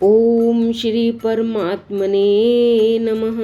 ओम श्री परमात्मने नमः।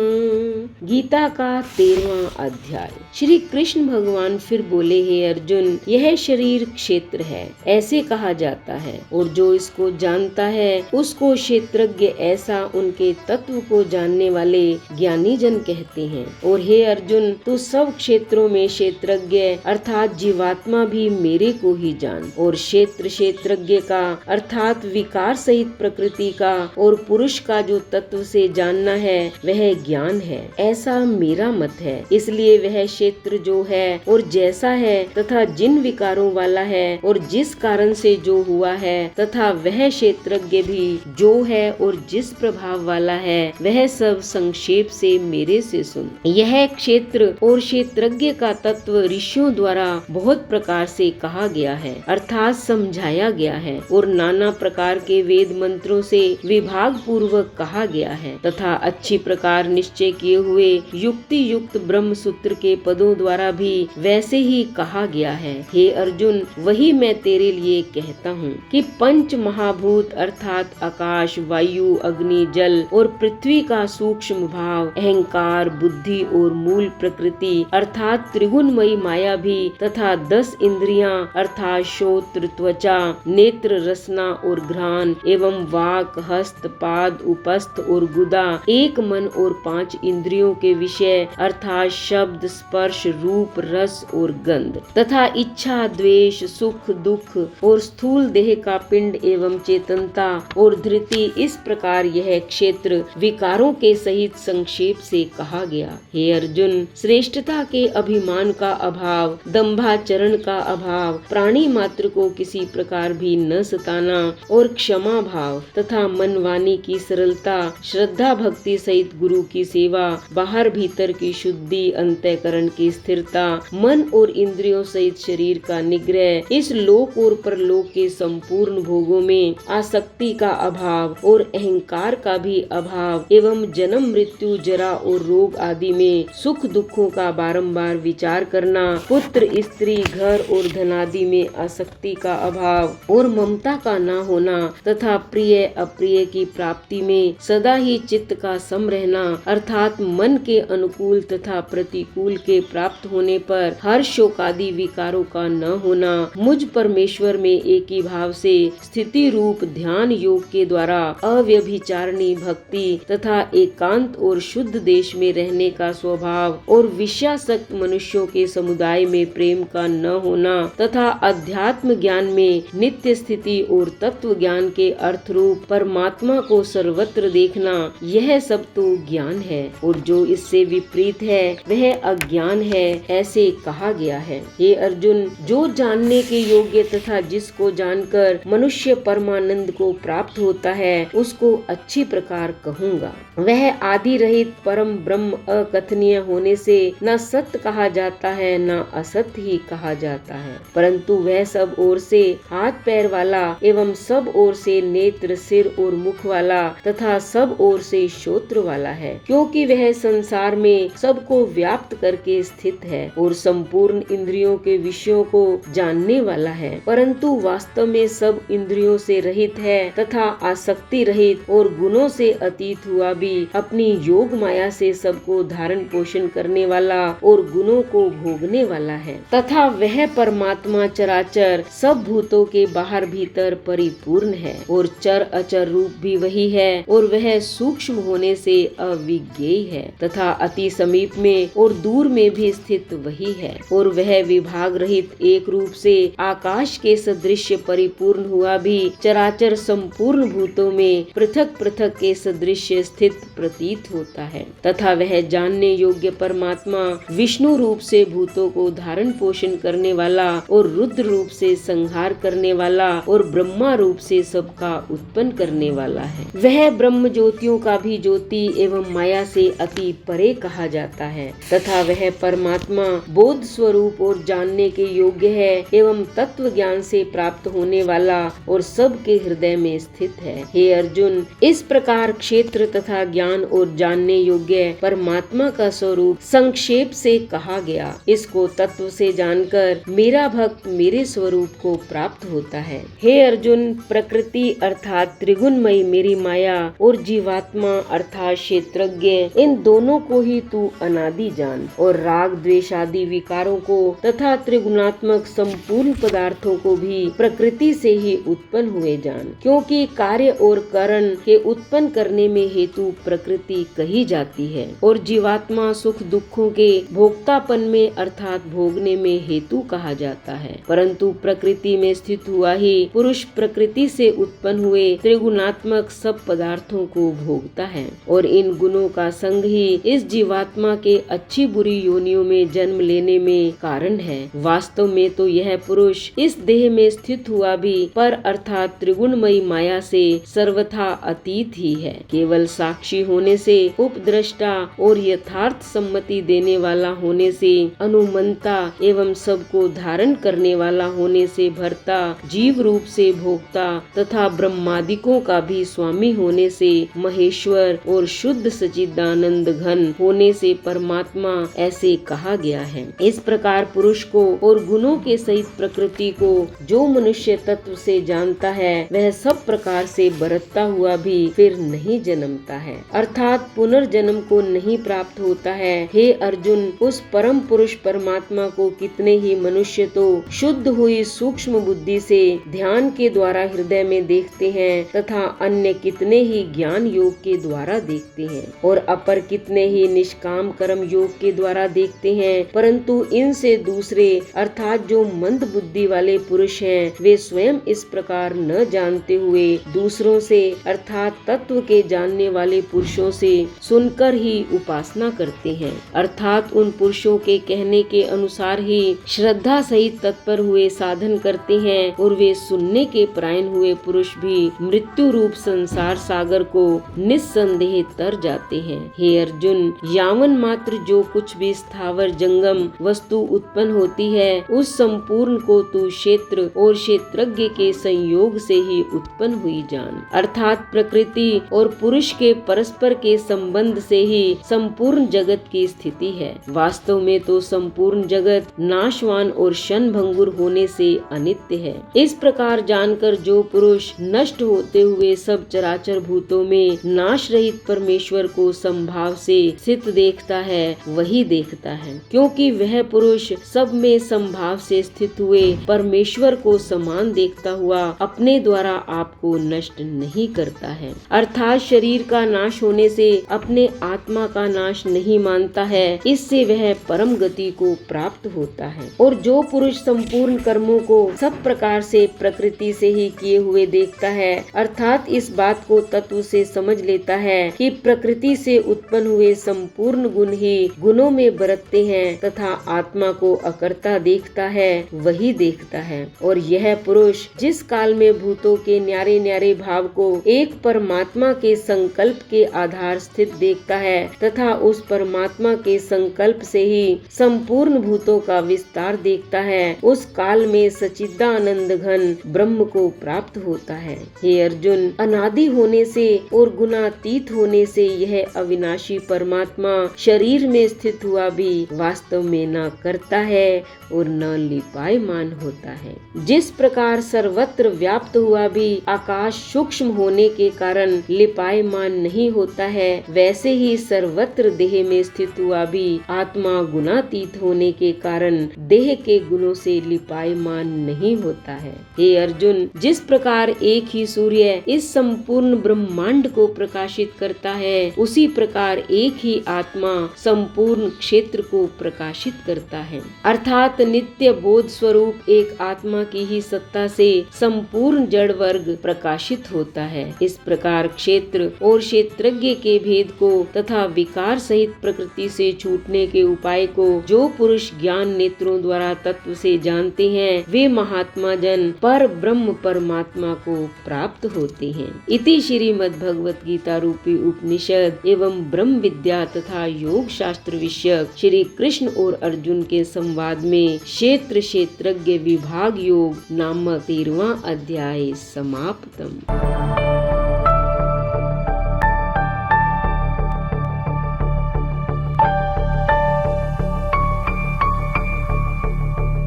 गीता का 13वां अध्याय। श्री कृष्ण भगवान फिर बोले, हे अर्जुन, यह शरीर क्षेत्र है ऐसे कहा जाता है, और जो इसको जानता है उसको क्षेत्रज्ञ ऐसा उनके तत्व को जानने वाले ज्ञानी जन कहते हैं। और हे अर्जुन, तू सब क्षेत्रों में क्षेत्रज्ञ अर्थात जीवात्मा भी मेरे को ही जान। और क्षेत्रज्ञ का अर्थात विकार सहित प्रकृति का और पुरुष का जो तत्व से जानना है वह ज्ञान है, ऐसा मेरा मत है। इसलिए वह क्षेत्र जो है और जैसा है तथा जिन विकारों वाला है और जिस कारण से जो हुआ है तथा वह क्षेत्रज्ञ भी जो है और जिस प्रभाव वाला है वह सब संक्षेप से मेरे से सुन। यह क्षेत्र और क्षेत्रज्ञ का तत्व ऋषियों द्वारा बहुत प्रकार से कहा गया है अर्थात समझाया गया है, और नाना प्रकार के वेद मंत्रों से विभाग पूर्वक कहा गया है तथा अच्छी प्रकार निश्चय किए हुए युक्ति युक्त ब्रह्म सूत्र के पदों द्वारा भी वैसे ही कहा गया है। हे अर्जुन, वही मैं तेरे लिए कहता हूँ कि पंच महाभूत अर्थात आकाश, वायु, अग्नि, जल और पृथ्वी का सूक्ष्म भाव, अहंकार, बुद्धि और मूल प्रकृति अर्थात त्रिगुणमयी माया भी तथा 10 इंद्रियां अर्थात श्रोत्र, त्वचा, नेत्र, रसना और घ्राण एवं वाक, हस्त, पाद, उपस्थ और गुदा, एक मन और 5 इंद्रियों के विषय अर्थात शब्द, स्पर्श, रूप, रस और गंध तथा इच्छा, द्वेष, सुख, दुख और स्थूल देह का पिंड एवं चेतनता और धृति, इस प्रकार यह क्षेत्र विकारों के सहित संक्षेप से कहा गया। हे अर्जुन, श्रेष्ठता के अभिमान का अभाव, दंभाचरण का अभाव, प्राणी मात्र को किसी प्रकार भी न सताना और क्षमा भाव तथा मन वाणी की सरलता, श्रद्धा भक्ति सहित गुरु की सेवा, बाहर भीतर की शुद्धि, अंतःकरण की स्थिरता, मन और इंद्रियों सहित शरीर का निग्रह, इस लोक और परलोक के संपूर्ण भोगों में आसक्ति का अभाव और अहंकार का भी अभाव एवं जन्म, मृत्यु, जरा और रोग आदि में सुख दुखों का बारंबार विचार करना, पुत्र, स्त्री, घर और धनादि में आसक्ति का अभाव और ममता का न होना तथा प्रिय अप्रिय की प्राप्ति में सदा ही चित्त का सम रहना अर्थात मन के अनुकूल तथा प्रतिकूल के प्राप्त होने पर हर्ष शोकादि विकारों का न होना, मुझ परमेश्वर में एक ही भाव से स्थिति रूप ध्यान योग के द्वारा अव्यभिचारिणी भक्ति तथा एकांत और शुद्ध देश में रहने का स्वभाव और विषयासक्त मनुष्यों के समुदाय में प्रेम का न होना तथा अध्यात्म ज्ञान में नित्य स्थिति और तत्व ज्ञान के अर्थ रूप परमात्मा को सर्वत्र देखना, यह सब तो ज्ञान है, और जो इससे विपरीत है वह अज्ञान है, ऐसे कहा गया है। हे अर्जुन, जो जानने के योग्य तथा जिसको जानकर मनुष्य परमानंद को प्राप्त होता है उसको अच्छी प्रकार कहूँगा। वह आदि रहित परम ब्रह्म अकथनीय होने से न सत्य कहा जाता है न असत ही कहा जाता है, परंतु वह सब ओर से हाथ पैर वाला एवं सब ओर से नेत्र, सिर और मुख वाला तथा सब ओर से श्रोत्र वाला है, क्योंकि वह संसार में सबको व्याप्त करके स्थित है और संपूर्ण इंद्रियों के विषयों को जानने वाला है, परंतु वास्तव में सब इंद्रियों से रहित है तथा आसक्ति रहित और गुणों से अतीत हुआ भी अपनी योग माया से सबको धारण पोषण करने वाला और गुणों को भोगने वाला है, तथा वह परमात्मा चराचर सब भूतों के बाहर भीतर परिपूर्ण है और चर अचर रूप भी वही है, और वह सूक्ष्म होने से अविज्ञेय है तथा अति समीप में और दूर में भी स्थित वही है, और वह विभाग रहित एक रूप से आकाश के सदृश परिपूर्ण हुआ भी चराचर संपूर्ण भूतों में पृथक पृथक के सदृश स्थित प्रतीत होता है, तथा वह जानने योग्य परमात्मा विष्णु रूप से भूतों को धारण पोषण करने वाला और रुद्र रूप से संहार करने वाला और ब्रह्मा रूप से सबका उत्पन्न करने वाला है। वह ब्रह्म ज्योतियों का भी ज्योति एवं माया से अति परे कहा जाता है, तथा वह परमात्मा बोध स्वरूप और जानने के योग्य है एवं तत्व ज्ञान से प्राप्त होने वाला और सबके हृदय में स्थित है। हे अर्जुन, इस प्रकार क्षेत्र तथा ज्ञान और जानने योग्य परमात्मा का स्वरूप संक्षेप से कहा गया। इसको तत्व से जानकर मेरा भक्त मेरे स्वरूप को प्राप्त होता है। हे अर्जुन, प्रकृति अर्थात त्रिगुण त्रिगुणमयी मेरी माया और जीवात्मा अर्थात क्षेत्रज्ञ, इन दोनों को ही तू अनादि जान और राग द्वेष आदि विकारों को तथा त्रिगुणात्मक संपूर्ण पदार्थों को भी प्रकृति से ही उत्पन्न हुए जान, क्योंकि कार्य और कारण के उत्पन्न करने में हेतु प्रकृति कही जाती है और जीवात्मा सुख दुखों के भोक्तापन में अर्थात भोगने में हेतु कहा जाता है। परंतु प्रकृति में स्थित हुआ ही पुरुष प्रकृति से उत्पन्न हुए त्रिगुणात्मक सब पदार्थों को भोगता है और इन गुणों का संग ही इस जीवात्मा के अच्छी बुरी योनियों में जन्म लेने में कारण है। वास्तव में तो यह पुरुष इस देह में स्थित हुआ भी पर अर्थात त्रिगुणमयी माया से सर्वथा अतीत ही है। केवल साक्षी होने से, उपद्रष्टा और यथार्थ सम्मति देने वाला होने से, अनुमंता एवं सबको धारण करने वाला होने से, भर्ता जीव रूप से भोक्ता तथा ब्रह्मादिकों का भी स्वामी होने से, महेश्वर और शुद्ध सच्चिदानंद घन होने से परमात्मा ऐसे कहा गया है। इस प्रकार पुरुष को और गुणों के सहित प्रकृति को जो मनुष्य तत्व से जानता है वह सब प्रकार से बरतता हुआ भी फिर नहीं जन्मता है अर्थात पुनर्जन्म को नहीं प्राप्त होता है। हे अर्जुन, उस परम पुरुष परमात्मा को कितने ही मनुष्य तो शुद्ध हुई सूक्ष्म बुद्धि से ध्यान के द्वारा हृदय में देखते हैं तथा अन्य कितने ही ज्ञान योग के द्वारा देखते हैं और अपर कितने ही निष्काम कर्म योग के द्वारा देखते हैं। परंतु इनसे दूसरे अर्थात जो मंद बुद्धि वाले पुरुष हैं वे स्वयं इस प्रकार न जानते हुए दूसरों से अर्थात तत्व के जानने वाले पुरुषों से सुनकर ही उपासना करते हैं अर्थात उन पुरुषों के कहने के अनुसार ही श्रद्धा सहित तत्पर हुए साधन करते हैं और वे सुनने के परायण हुए पुरुष भी मृत्यु रूप संसार सागर को निस्संदेह तर जाते हैं। हे अर्जुन, यावन मात्र जो कुछ भी स्थावर जंगम वस्तु उत्पन्न होती है उस संपूर्ण को तू क्षेत्र और क्षेत्रज्ञ के संयोग से ही उत्पन्न हुई जान अर्थात प्रकृति और पुरुष के परस्पर के संबंध से ही संपूर्ण जगत की स्थिति है। वास्तव में तो संपूर्ण जगत नाशवान और क्षण भंगुर होने से अनित्य है। इस प्रकार जानकर जो पुरुष नष्ट होते हुए सब चराचर भूतों में नाश रहित परमेश्वर को संभाव से स्थित देखता है वही देखता है, क्योंकि वह पुरुष सब में संभाव से स्थित हुए परमेश्वर को समान देखता हुआ अपने द्वारा आपको नष्ट नहीं करता है अर्थात शरीर का नाश होने से अपने आत्मा का नाश नहीं मानता है। इससे वह परम गति को प्राप्त होता है और जो पुरुष संपूर्ण कर्मों को सब प्रकार से प्रकृति से ही किए हुए देखता है अर्थात इस बात को तत्व से समझ लेता है कि प्रकृति से उत्पन्न हुए संपूर्ण गुण ही गुणों में बरतते हैं तथा आत्मा को अकर्ता देखता है वही देखता है। और यह पुरुष जिस काल में भूतों के न्यारे न्यारे भाव को एक परमात्मा के संकल्प के आधार स्थित देखता है तथा उस परमात्मा के संकल्प से ही संपूर्ण भूतों का विस्तार देखता है, उस काल में सच्चिदानंद घन ब्रह्म को प्राप्त होता है। हे अर्जुन, अनादि होने से और गुणातीत होने से यह अविनाशी परमात्मा शरीर में स्थित हुआ भी वास्तव में न करता है और न लिपायमान होता है। जिस प्रकार सर्वत्र व्याप्त हुआ भी आकाश सूक्ष्म होने के कारण लिपायमान नहीं होता है, वैसे ही सर्वत्र देह में स्थित हुआ भी आत्मा गुणातीत होने के कारण देह के गुणों से लिपायमान नहीं होता है। हे अर्जुन, जिस प्रकार एक ही सूर्य इस संपूर्ण ब्रह्मांड को प्रकाशित करता है, उसी प्रकार एक ही आत्मा संपूर्ण क्षेत्र को प्रकाशित करता है अर्थात नित्य बोध स्वरूप एक आत्मा की ही सत्ता से संपूर्ण जड़ वर्ग प्रकाशित होता है। इस प्रकार क्षेत्र और क्षेत्रज्ञ के भेद को तथा विकार सहित प्रकृति से छूटने के उपाय को जो पुरुष ज्ञान नेत्रों द्वारा तत्व से जानते हैं वे महात्मा जन पर ब्रह्म परमात्मा को प्राप्त होते हैं। इति श्रीमद् भगवत गीता रूपी उपनिषद एवं ब्रह्म विद्या तथा योग शास्त्र विषयक श्री कृष्ण और अर्जुन के संवाद में क्षेत्र क्षेत्रज्ञ विभाग योग नामक 13वां अध्याय समाप्तम।